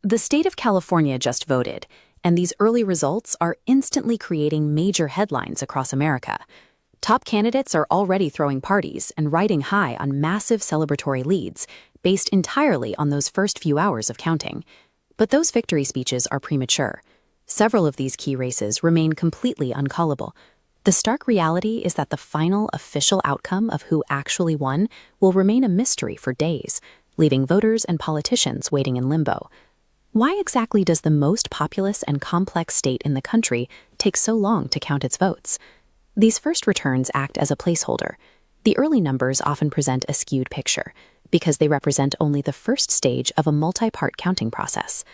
The state of California just voted, and these early results are instantly creating major headlines across America. Top candidates are already throwing parties and riding high on massive celebratory leads, based entirely on those first few hours of counting. But those victory speeches are premature. Several of these key races remain completely uncallable. The stark reality is that the final official outcome of who actually won will remain a mystery for days, leaving voters and politicians waiting in limbo. Why exactly does the most populous and complex state in the country take so long to count its votes? These first returns act as a placeholder. The early numbers often present a skewed picture, because they represent only the first stage of a multi-part counting process.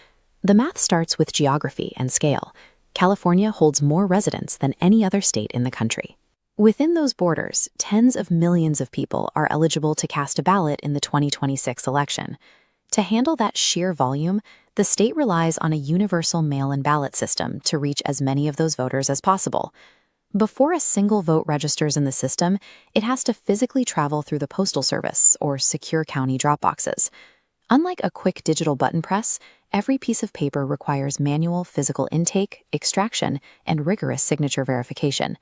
The math starts with geography and scale. California holds more residents than any other state in the country. Within those borders, tens of millions of people are eligible to cast a ballot in the 2026 election. To handle that sheer volume, the state relies on a universal mail-in ballot system to reach as many of those voters as possible. Before a single vote registers in the system, it has to physically travel through the Postal Service or secure county drop boxes. Unlike a quick digital button press, every piece of paper requires manual physical intake, extraction, and rigorous signature verification.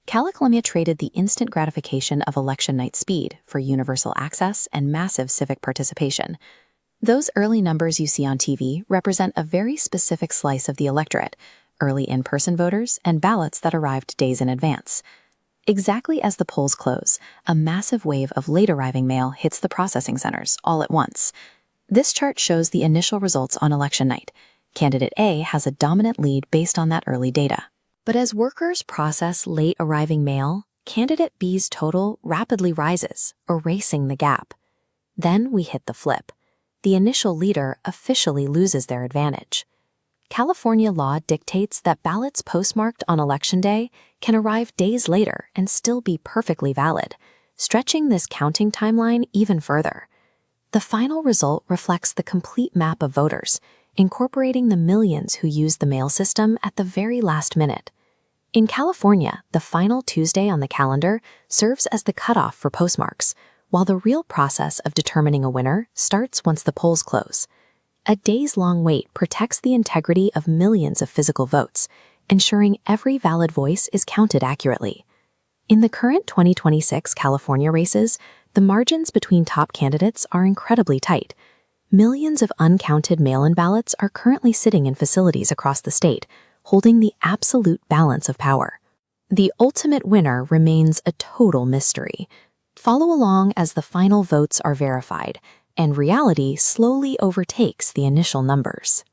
California traded the instant gratification of election night speed for universal access and massive civic participation. Those early numbers you see on TV represent a very specific slice of the electorate, early in-person voters and ballots that arrived days in advance. Exactly as the polls close, a massive wave of late-arriving mail hits the processing centers all at once. This chart shows the initial results on election night. Candidate A has a dominant lead based on that early data. But as workers process late-arriving mail, candidate B's total rapidly rises, erasing the gap. Then we hit the flip. The initial leader officially loses their advantage. California law dictates that ballots postmarked on Election Day can arrive days later and still be perfectly valid, stretching this counting timeline even further. The final result reflects the complete map of voters, incorporating the millions who use the mail system at the very last minute. In California, the final Tuesday on the calendar serves as the cutoff for postmarks, while the real process of determining a winner starts once the polls close. A days-long wait protects the integrity of millions of physical votes, ensuring every valid voice is counted accurately. In the current 2026 California races, the margins between top candidates are incredibly tight. Millions of uncounted mail-in ballots are currently sitting in facilities across the state, holding the absolute balance of power. The ultimate winner remains a total mystery. Follow along as the final votes are verified, and reality slowly overtakes the initial numbers.